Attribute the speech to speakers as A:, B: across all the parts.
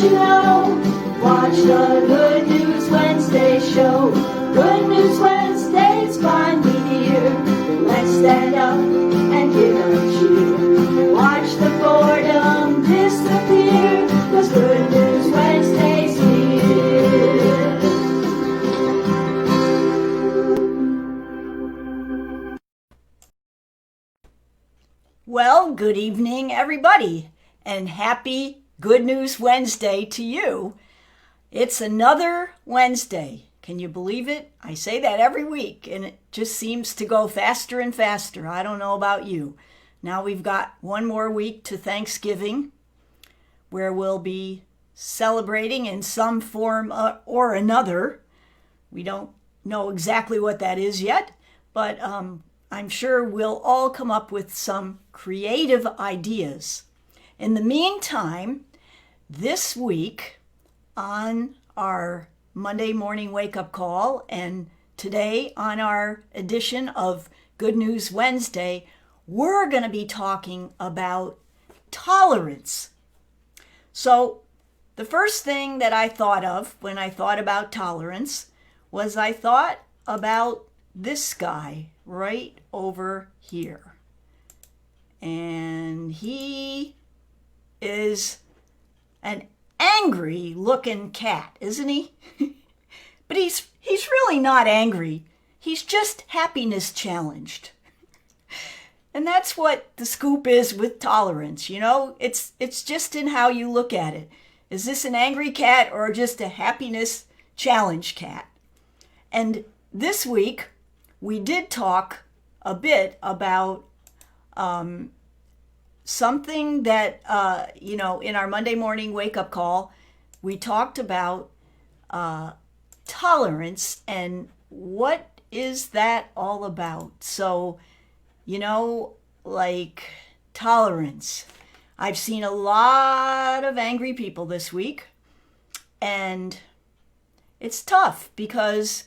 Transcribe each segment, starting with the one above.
A: you know. Watch the Good News Wednesday show. Good News Wednesday's finally here. Let's stand up and give a cheer. Watch the boredom disappear, 'cause Good News Wednesday's here.
B: Well, good evening, everybody, and happy Good News Wednesday to you. It's another Wednesday. Can you believe it? I say that every week, and it just seems to go faster and faster. I don't know about you. Now we've got one more week to Thanksgiving, where we'll be celebrating in some form or another. We don't know exactly what that is yet, but I'm sure we'll all come up with some creative ideas. In the meantime, this week on our Monday morning wake-up call and today on our edition of Good News Wednesday, we're going to be talking about tolerance. So the first thing that I thought of when I thought about tolerance was I thought about this guy right over here. And he is an angry looking cat, isn't he? But he's really not angry. He's just happiness challenged. And that's what the scoop is with tolerance, you know? It's just in how you look at it. Is this an angry cat or just a happiness challenge cat? And this week we did talk a bit about something that, in our Monday morning wake-up call, we talked about tolerance and what is that all about. So, like tolerance. I've seen a lot of angry people this week, and it's tough because,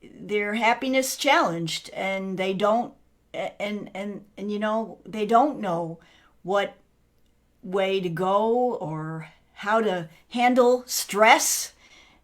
B: they're happiness challenged and they don't they don't know what way to go or how to handle stress.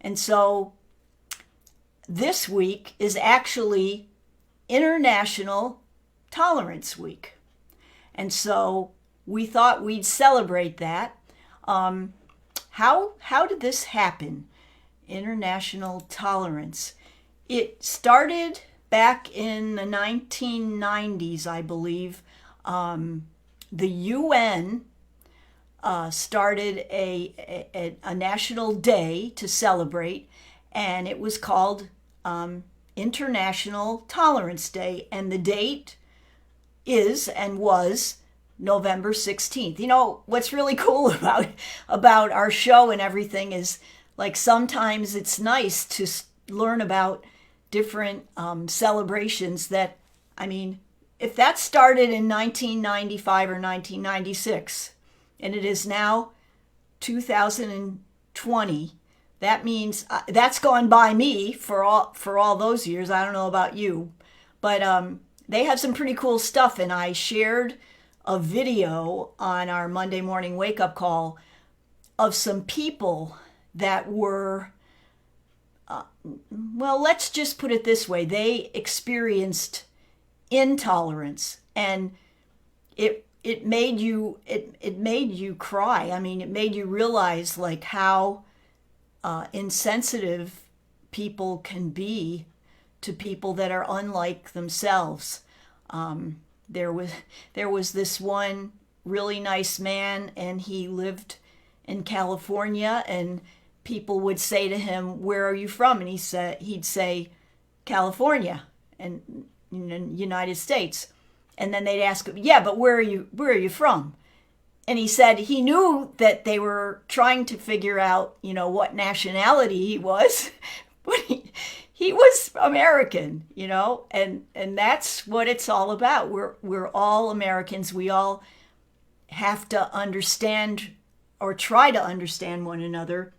B: And so this week is actually International Tolerance Week. And so we thought we'd celebrate that. How did this happen? International tolerance. It started back in the 1990s, I believe. The UN started a national day to celebrate, and it was called International Tolerance Day, and the date is and was November 16th. What's really cool about our show and everything is, like, sometimes it's nice to learn about different celebrations that, if that started in 1995 or 1996 and it is now 2020, that means that's gone by me for all those years. I don't know about you, but they have some pretty cool stuff, and I shared a video on our Monday morning wake-up call of some people that were, let's just put it this way. They experienced intolerance, and it made you cry. It made you realize, like, how insensitive people can be to people that are unlike themselves. There was this one really nice man, and he lived in California, and people would say to him, "Where are you from?" And he'd say, "California," and United States. And then they'd ask him, "Yeah, but where are you from?" And he said he knew that they were trying to figure out, what nationality he was, but he was American, and that's what it's all about. We're all Americans. We all have to understand or try to understand one another.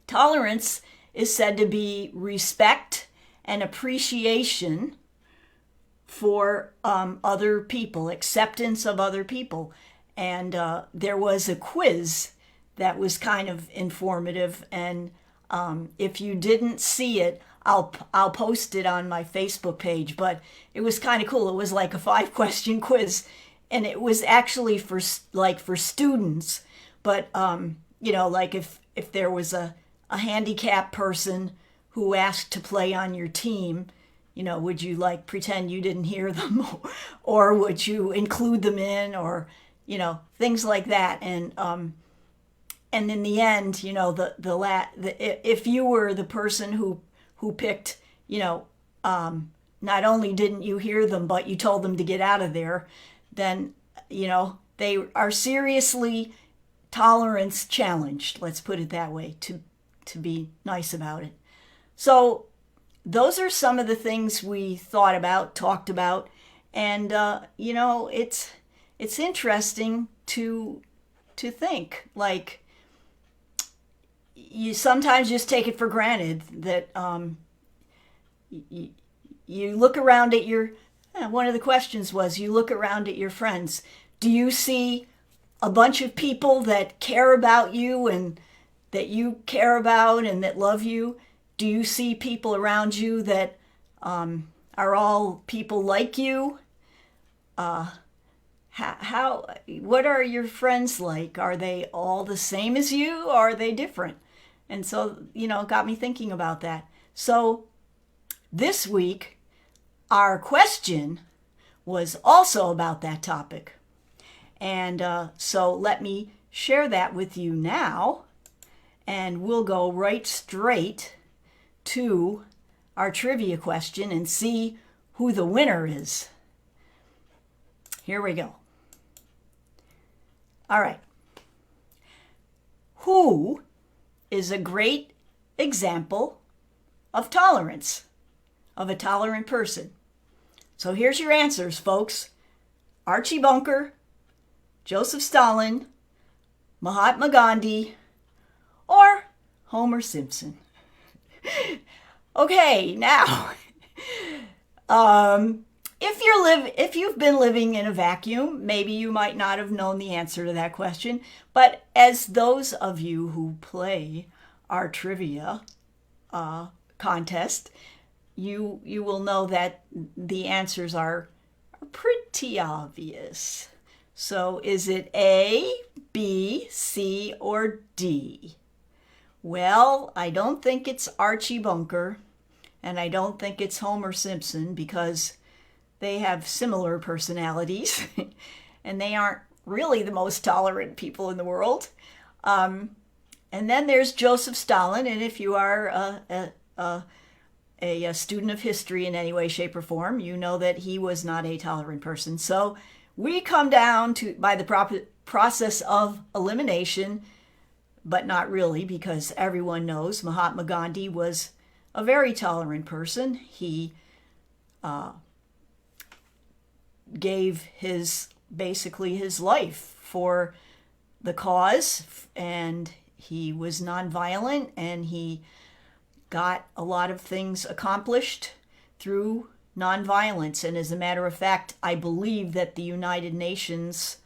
B: Tolerance is said to be respect and appreciation for other people, acceptance of other people. and there was a quiz that was kind of informative. And if you didn't see it, I'll post it on my Facebook page. But it was kind of cool. It was like a 5-question quiz, and it was actually for students. But like if there was a handicapped person who asked to play on your team, would you like pretend you didn't hear them, or would you include them in, or things like that. And in the end, if you were the person who picked, not only didn't you hear them, but you told them to get out of there, then they are seriously tolerance challenged. Let's put it that way, to be nice about it. So those are some of the things we thought about, talked about, and it's interesting to think, like, you sometimes just take it for granted that you look around at one of the questions was, you look around at your friends. Do you see a bunch of people that care about you and that you care about and that love you? Do you see people around you that are all people like you? What are your friends like? Are they all the same as you, or are they different? And so, it got me thinking about that. So this week, our question was also about that topic. And so let me share that with you now, and we'll go right straight to our trivia question and see who the winner is. Here we go. All right. Who is a great example of tolerance, of a tolerant person? So here's your answers, folks. Archie Bunker, Joseph Stalin, Mahatma Gandhi, or Homer Simpson. Okay, now, if you've been living in a vacuum, maybe you might not have known the answer to that question. But as those of you who play our trivia contest, you will know that the answers are pretty obvious. So is it A, B, C, or D? Well, I don't think it's Archie Bunker, and I don't think it's Homer Simpson, because they have similar personalities, and they aren't really the most tolerant people in the world. And then there's Joseph Stalin, and if you are a student of history in any way, shape, or form, you know that he was not a tolerant person. So we come down to, by the process of elimination, but not really, because everyone knows Mahatma Gandhi was a very tolerant person. He gave basically his life for the cause, and he was nonviolent, and he got a lot of things accomplished through nonviolence. And as a matter of fact, I believe that the United Nations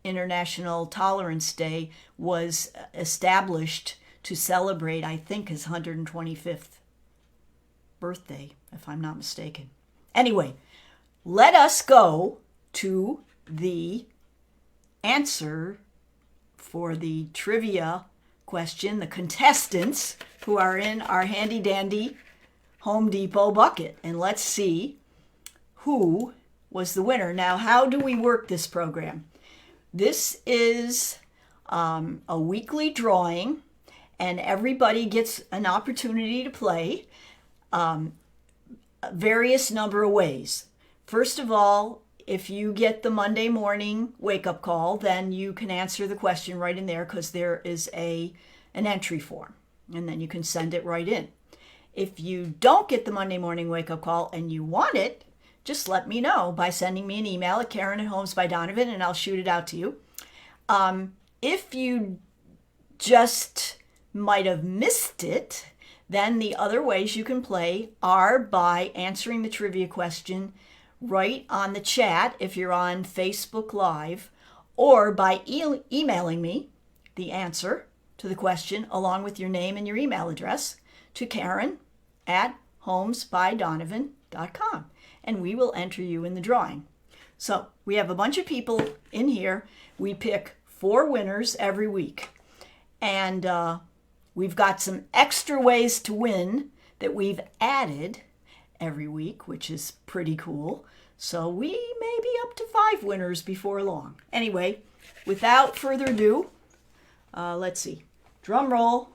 B: International Tolerance Day was established to celebrate, I think, his 125th birthday, if I'm not mistaken. Anyway, let us go to the answer for the trivia question, the contestants who are in our handy dandy Home Depot bucket. And let's see who was the winner. Now, how do we work this program? This is a weekly drawing, and everybody gets an opportunity to play various number of ways. First of all, if you get the Monday morning wake-up call, then you can answer the question right in there, because there is an entry form, and then you can send it right in. If you don't get the Monday morning wake-up call and you want it, just let me know by sending me an email at Karen@homesbydonovan, and I'll shoot it out to you. If you just might have missed it, then the other ways you can play are by answering the trivia question right on the chat if you're on Facebook Live, or by emailing me the answer to the question along with your name and your email address to Karen@homesbydonovan.com, and we will enter you in the drawing. So we have a bunch of people in here. We pick 4 winners every week, and we've got some extra ways to win that we've added every week, which is pretty cool. So we may be up to 5 winners before long. Anyway, without further ado, let's see. Drum roll,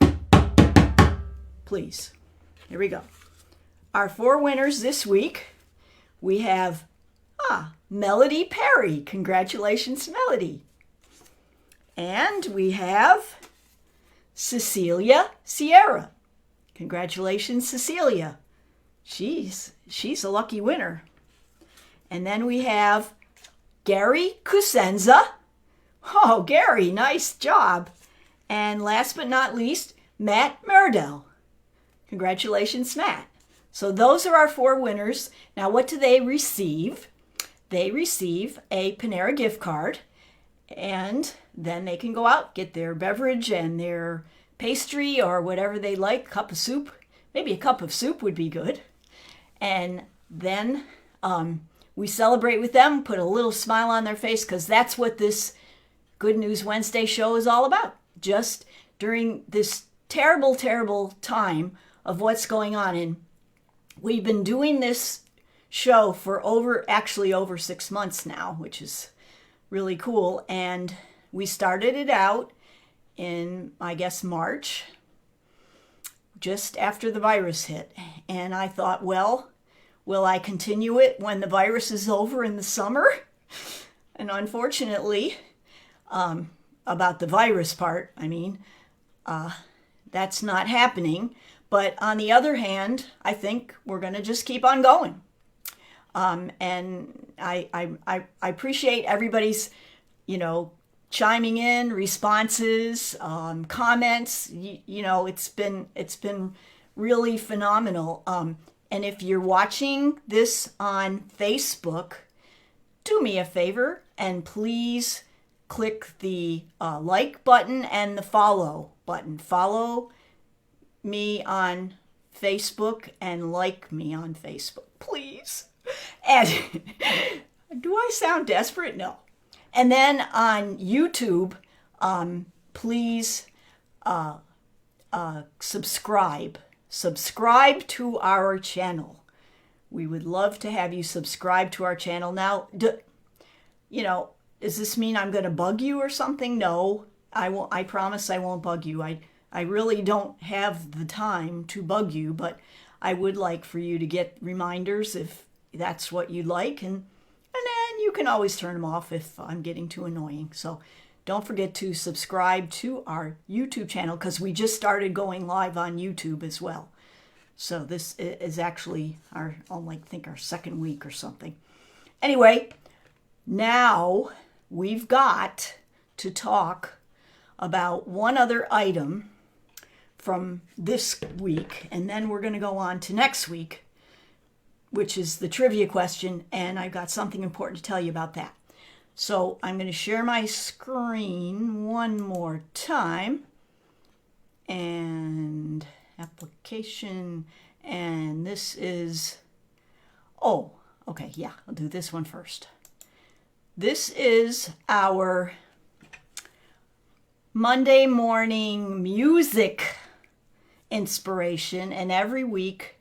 B: please. Here we go. Our 4 winners this week, we have Melody Perry. Congratulations, Melody. And we have Cecilia Sierra. Congratulations, Cecilia. She's a lucky winner. And then we have Gary Cusenza. Oh, Gary, nice job. And last but not least, Matt Murdell. Congratulations, Matt. So those are our 4 winners. Now, what do they receive? They receive a Panera gift card, and then they can go out, get their beverage and their pastry or whatever they like, cup of soup. Maybe a cup of soup would be good. And then we celebrate with them, put a little smile on their face, because that's what this Good News Wednesday show is all about. Just during this terrible, terrible time of what's going on. And we've been doing this show for over 6 months now, which is really cool. And we started it out in, I guess, March, just after the virus hit. And I thought, well, will I continue it when the virus is over in the summer? And unfortunately, about the virus part, that's not happening. But on the other hand, I think we're going to just keep on going. And I appreciate everybody's, chiming in, responses, comments. It's been really phenomenal. And if you're watching this on Facebook, do me a favor and please click the like button and the follow button. Follow me on Facebook and like me on Facebook, please. And do I sound desperate? No. And then on YouTube, please subscribe. Subscribe to our channel. We would love to have you subscribe to our channel. Now, does this mean I'm going to bug you or something? No, I won't. I promise I won't bug you. I really don't have the time to bug you, but I would like for you to get reminders if that's what you'd like, and then you can always turn them off if I'm getting too annoying. So don't forget to subscribe to our YouTube channel, because we just started going live on YouTube as well. So this is actually our 2nd week or something. Anyway, now we've got to talk about one other item from this week, and then we're going to go on to next week, which is the trivia question, and I've got something important to tell you about that. So I'm going to share my screen one more time, and application, and this is, I'll do this one first. This is our Monday morning music inspiration, and every week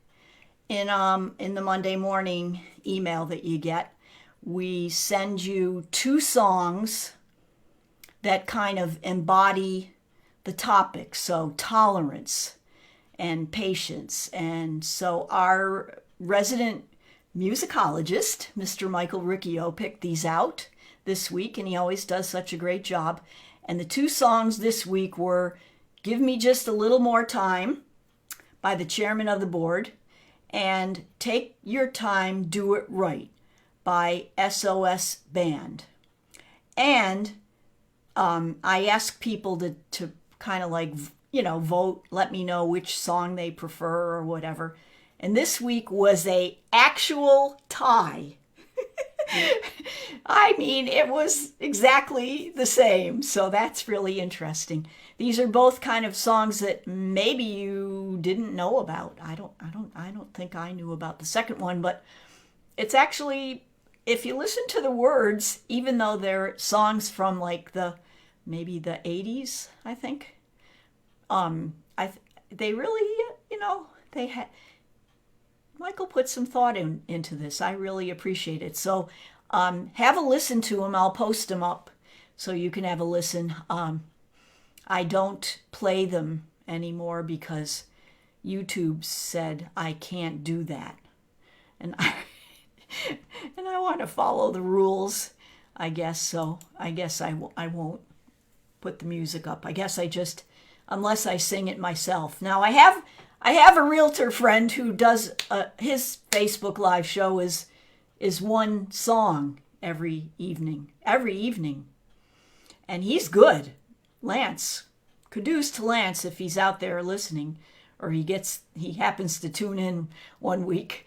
B: in the Monday morning email that you get, we send you 2 songs that kind of embody the topic. So tolerance and patience. And so our resident musicologist, Mr. Michael Riccio, picked these out this week, and he always does such a great job. And the 2 songs this week were Give Me Just a Little More Time by the chairman of the board, and Take Your Time, Do It Right by SOS Band. And I asked people to kind of vote, let me know which song they prefer or whatever. And this week was a actual tie. I mean, it was exactly the same. So that's really interesting. These are both kind of songs that maybe you didn't know about. I don't think I knew about the second one, but it's actually, if you listen to the words, even though they're songs from like maybe the 80s, I think, they really, they had, Michael put some thought into this. I really appreciate it. So have a listen to them. I'll post them up so you can have a listen. I don't play them anymore because YouTube said I can't do that. And I want to follow the rules, I guess. So I guess I won't put the music up. I guess unless I sing it myself. Now I have a realtor friend who does his Facebook live show is one song every evening, and he's good. Lance, kudos to Lance if he's out there listening, or he happens to tune in one week.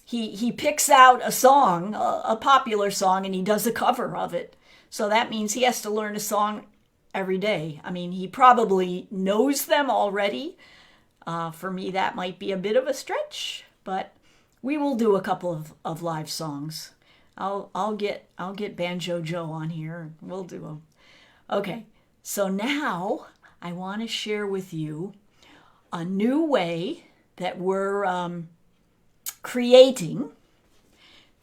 B: He picks out a song, a popular song, and he does a cover of it. So that means he has to learn a song every day. I mean, he probably knows them already. For me, that might be a bit of a stretch, but we will do a couple of live songs. I'll get Banjo Joe on here. We'll do them. Okay, so now I want to share with you a new way that we're creating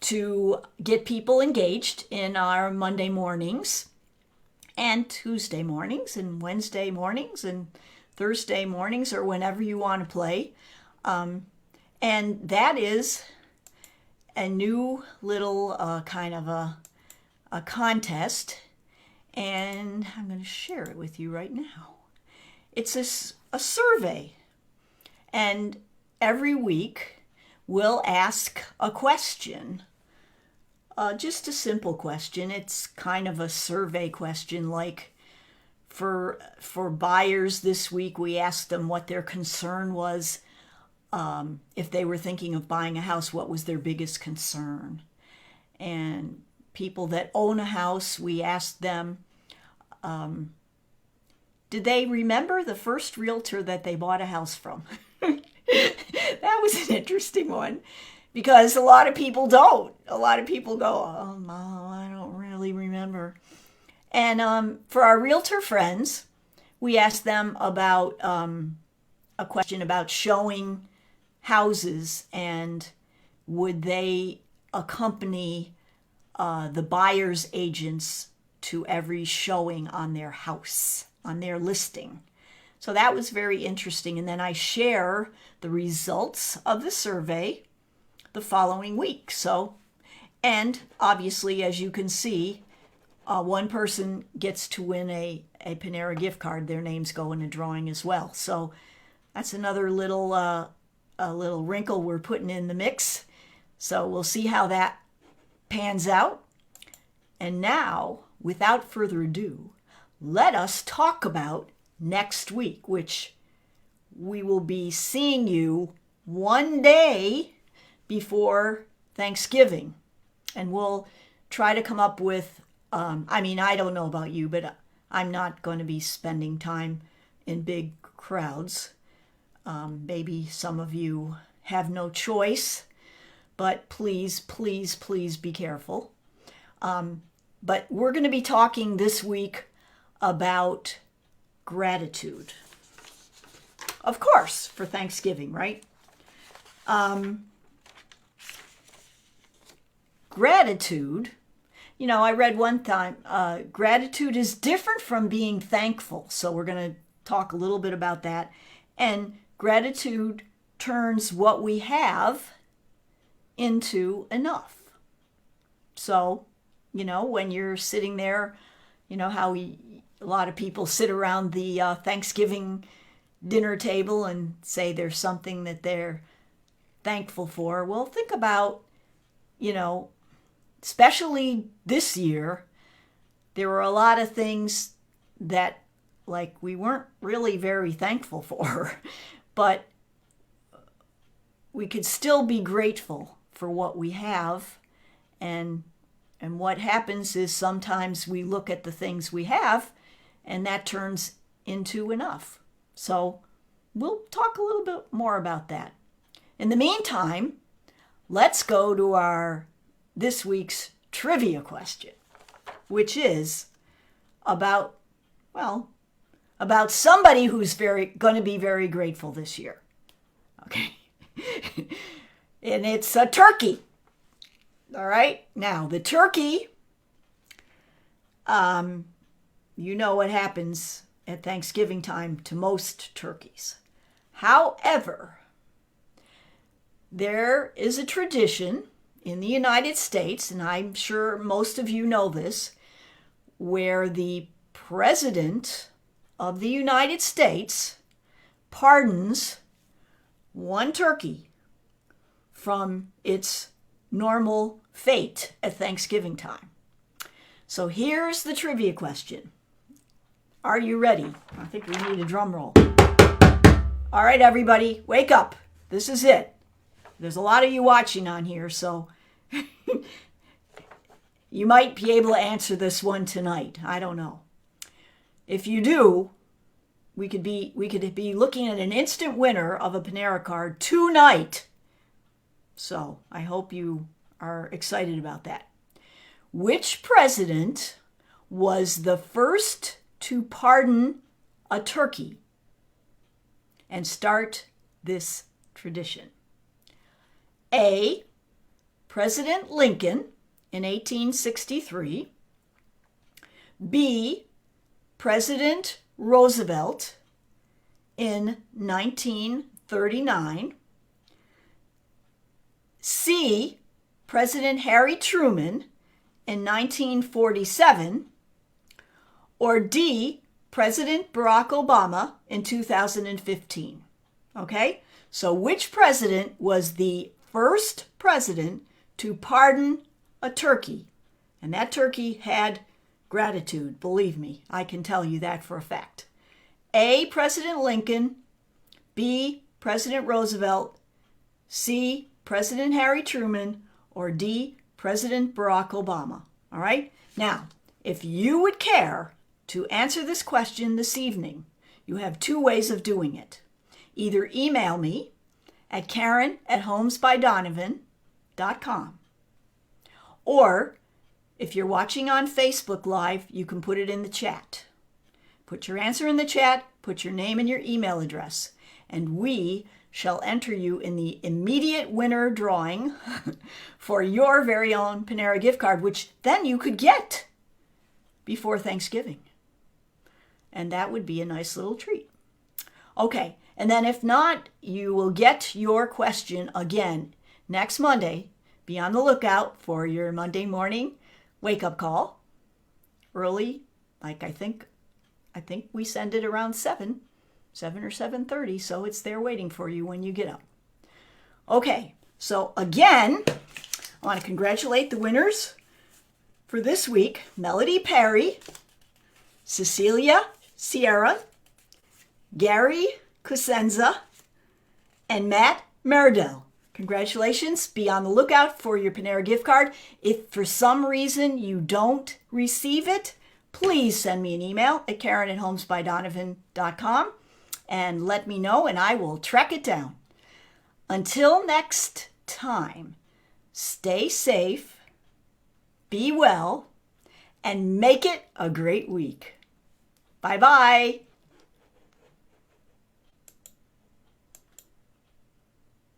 B: to get people engaged in our Monday mornings and Tuesday mornings and Wednesday mornings and Thursday mornings, or whenever you want to play. And that is a new little kind of a contest. And I'm going to share it with you right now. It's a survey. And every week we'll ask a question. Just a simple question. It's kind of a survey question, like for buyers this week, we asked them what their concern was. If they were thinking of buying a house, what was their biggest concern? And people that own a house, we asked them, did they remember the first realtor that they bought a house from? That was an interesting one, because a lot of people don't. A lot of people go, oh, no, I don't really remember. And for our realtor friends, we asked them about a question about showing houses, and would they accompany the buyer's agents to every showing on their house, on their listing. So that was very interesting. And then I share the results of the survey the following week. So, and obviously, as you can see, one person gets to win a Panera gift card. Their names go in a drawing as well. So that's another little a little wrinkle we're putting in the mix. So we'll see how that pans out. And now, without further ado, let us talk about next week, which we will be seeing you one day before Thanksgiving. And we'll try to come up with, I don't know about you, but I'm not going to be spending time in big crowds. Maybe some of you have no choice, but please, please, please be careful. But we're going to be talking this week about gratitude. Of course, for Thanksgiving, right? Gratitude, I read one time, gratitude is different from being thankful. So we're going to talk a little bit about that. And gratitude turns what we have into enough. So, when you're sitting there, how a lot of people sit around the Thanksgiving dinner table and say there's something that they're thankful for. Well, think about, especially this year, there were a lot of things that we weren't really very thankful for, but we could still be grateful for what we have. And what happens is sometimes we look at the things we have, and that turns into enough. So we'll talk a little bit more about that. In the meantime, let's go to our this week's trivia question, which is about somebody who's going to be very grateful this year. Okay. And it's a turkey. All right. Now, the turkey, you know what happens at Thanksgiving time to most turkeys. However, there is a tradition in the United States, and I'm sure most of you know this, where the President of the United States pardons one turkey from its normal fate at Thanksgiving time. So here's the trivia question. Are you ready? I think we need a drum roll. All right, everybody, wake up. This is it. There's a lot of you watching on here, so you might be able to answer this one tonight. I don't know. If you do, we could be looking at an instant winner of a Panera card tonight. So I hope you are excited about that. Which president was the first to pardon a turkey and start this tradition? A, President Lincoln in 1863. B, President Roosevelt in 1939. C, President Harry Truman in 1947. Or D, President Barack Obama in 2015. Okay? So which president was the first president to pardon a turkey? And that turkey had gratitude. Believe me, I can tell you that for a fact. A, President Lincoln. B, President Roosevelt. C, President Harry Truman. Or D, President Barack Obama. All right? Now, if you would care to answer this question this evening, you have two ways of doing it. Either email me at Karen@homesbydonovan.com. Or if you're watching on Facebook Live, you can put it in the chat. Put your answer in the chat, put your name and your email address, and we shall enter you in the immediate winner drawing for your very own Panera gift card, which then you could get before Thanksgiving. And that would be a nice little treat. Okay, and then if not, you will get your question again next Monday. Be on the lookout for your Monday morning wake-up call. Early, like I think we send it around 7 or 7:30, so it's there waiting for you when you get up. Okay, so again, I want to congratulate the winners for this week. Melody Perry, Cecilia Sierra, Gary Cosenza, and Matt Meridell. Congratulations. Be on the lookout for your Panera gift card. If for some reason you don't receive it, please send me an email at Karen@homesbydonovan.com and let me know, and I will track it down. Until next time, stay safe, be well, and make it a great week. Bye-bye.